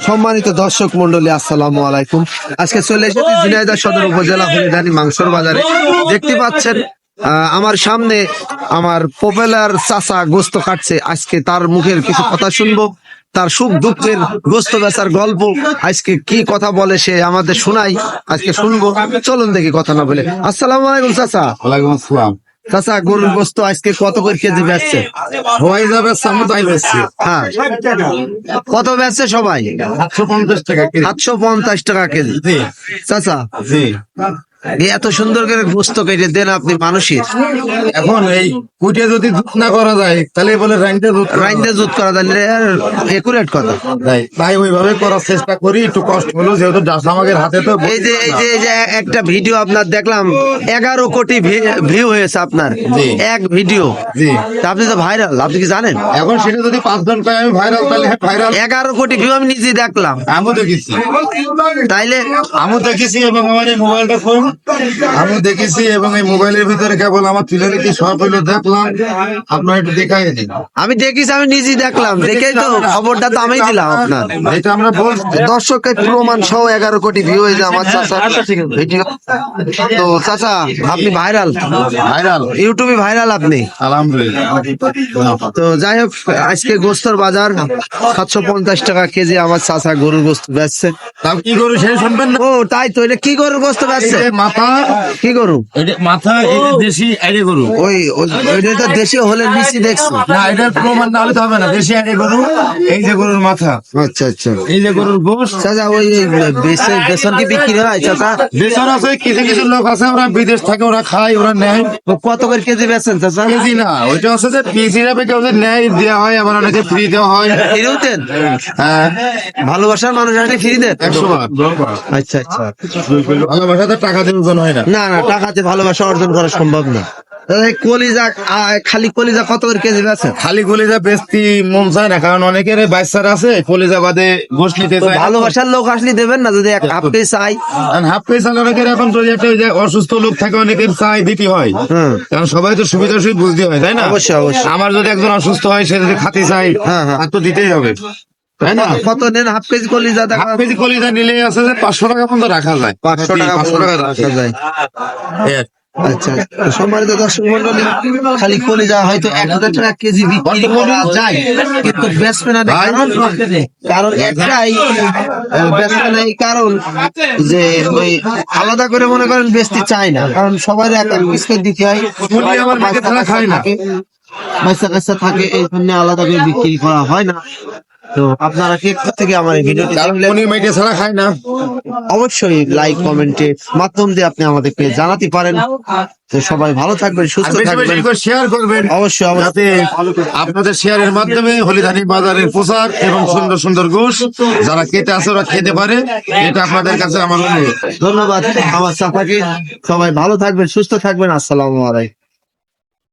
সম্মানিত দর্শক মন্ডলী, আসসালামু আলাইকুম। আজকে চলে এসেছি ঝিনাইদহ সদর উপজেলা হলিদানি মাংসর বাজারে। দেখতে পাচ্ছেন আমার সামনে আমার পপুলার চাচা গোস্ত কাটছে। আজকে তার মুখের কিছু কথা শুনবো, তার সুখ দুঃখের গোস্ত বেচার গল্প আজকে কি কথা বলে সে আমাদের শোনাই, আজকে শুনবো। চলুন দেখি কথা না বলে। আসসালামু আলাইকুম চাচা। ওয়ালাইকুম আসসালাম। চাচা, গরুর গোস্ত আজকে কত করে কেজি বেচছে? হয়ে যাবে সামুদাই বেশি। হ্যাঁ, কত বেচছে সবাই? 750 টাকা কেজি। 750 টাকা কেজি। জি চাচা, জি। এত সুন্দর করে গোস্ত কেটে দেন আপনি মানুষের। এখন এই কুটে যদি দুধ না করা যায় তাহলে বলে রাইন্ডে দুধ রাইন্দে জুত করা দেন, একুরেট কথা। তাই ওইভাবে করার চেষ্টা করি। একটু কষ্ট হলো যেহেতু আমাদের হাতে তো এই যে একটা ভিডিও আপনার দেখলাম, 11 কোটি ভিউ হয়েছে আপনার জি। এক ভিডিও। জি। তা আপনি তো ভাইরাল, আপনি কি জানেন? এখন সেটা যদি 5 জন পাই আমি ভাইরাল, তাহলে ভাইরাল। 11 কোটি ভিউ আমি নিজে দেখলাম। আমিও দেখেছি, তাইলে আমিও দেখেছি এবং আমার এই মোবাইলটা ফোন আমি দেখেছি এবং এই মোবাইলের ভিতরে কেবল আমার তুলে রেখে সব হইলো দেখলাম। আপনার একটু দেখাই দিন। আমি দেখিস, আমি নিজে দেখলাম, দেখেই তো খবরটা তো আমি দিলাম আপনার। এটা আমরা বলছি দর্শকের প্রমাণ সহ 11 কোটি ভিউ হয়েছে আমার চাচা ভিডিও। তো চাচা, আপনি ভাইরাল, ভাইরাল, ইউটিউবে ভাইরাল আপনি। আলহামদুলিল্লাহ। তো যাই হোক, আজকে গোস্তর বাজার 750 টাকা কেজি আমার চাচা গরুর গোস্ত বেচছে। তাও কি গরু সে শুনবেন না? ও তাই তো, এটা কি গরুর গোস্ত বেচছে? এই যে মাথা, কি গরু? এটা মাথা, এই যে দেশি আইডে গরু। ওইটা তো দেশি হলে নিচে দেখছি। না, এটার প্রমাণ না হলে তো হবে না। দেশি আইডে গরু, এই যে গরুর মাথা, আচ্ছা আচ্ছা। এই যে গরুর গোশ। চাচা, ওই বেসন কি বিক্রি হয় চাচা? বেচন আছে, কিছু কিছু লোক আছে ওরা বিদেশ থাকে, ওরা খায়, ওরা নেয়। ও কত করে কেজি বেচছেন চাচা? কেজি না, ওইটা আছে যে পিস হিসাবে কেউ যে নেয়, দেওয়া হয়, আবার অনেকে ফ্রি দেওয়া হয়। ফিরেও দেন? হ্যাঁ, ভালোবাসার মানুষ আসলে ফিরে দেন? 100 বার। আচ্ছা আচ্ছা। ভালোবাসাতে টাকা দিয়ে ওজন হয় না। না না, টাকাতে ভালোবাসা অর্জন করা সম্ভব না। দাদা, কলিজা, খালি কলিজা কত করে কেজি বেচেন? খালি কলিজা বেচতে মন চায় না, কারণ অনেকের বাচ্চারা আছে কলিজা বাদে গোশ নিতে চায়। ভালোবাসার লোক আসলে দেবেন না, যদি হাফ পিস চাই। হাফ পিস অনেকের এখন যদি একটা ওই যে অসুস্থ লোক থাকে অনেকের চাই দিতে হয়, কারণ সবাই তো সুবিধা সুবিধা বুঝতে হয়, তাই না? অবশ্যই অবশ্যই। আমার যদি একজন অসুস্থ হয় সে যদি খাতে চাই, হ্যাঁ, হ্যাঁ। আর তো দিতেই হবে, তাই না? কত নেন হাফ কেজি কলিজা? হাফ কেজি কলিজা নিলে আছে যে 500 টাকা পর্যন্ত রাখা যায়। 500 টাকা 500 টাকা রাখা যায়। এই আর কি। আচ্ছা, সম্মানিত দর্শক মন্ডলী, খালি কলিজা হয়তো 1000 টাকা কেজি বিক্রি করা যায়, কিন্তু বেচবে না। কারণ একটাই, বেচবে না এই কারণ যে ওই আলাদা করে মনে করেন বেচতে চায় না, কারণ সবাই এক এক পিস করে দিতে হয়। আমার মাকে তারা খায় না, বাচ্চা কাচ্চা থাকে, এই জন্য আলাদা করে বিক্রি করা হয় না। তো আপনারা কে থেকে আমার এই ভিডিওটি দেখলেন, উনি মাইকে ছাড়া খায় না। অবশ্যই লাইক কমেন্টের মাধ্যম দিয়ে আপনি আমাদেরকে জানাতে পারেন। তো সবাই ভালো থাকবেন, সুস্থ বেশি থাকবেন, বেশি করে শেয়ার করবেন, অবশ্যই অবশ্যই। যাতে আপনাদের শেয়ারের মাধ্যমে হলিদানি বাজারের প্রচার এবং সুন্দর সুন্দর গোশ যারা খেতে আসে ওরা খেতে পারে, এটা আপনাদের কাছে আমার অনুরোধ। ধন্যবাদ আমার চাচাকে। সবাই ভালো থাকবেন, সুস্থ থাকবেন। আসসালামু আলাইকুম।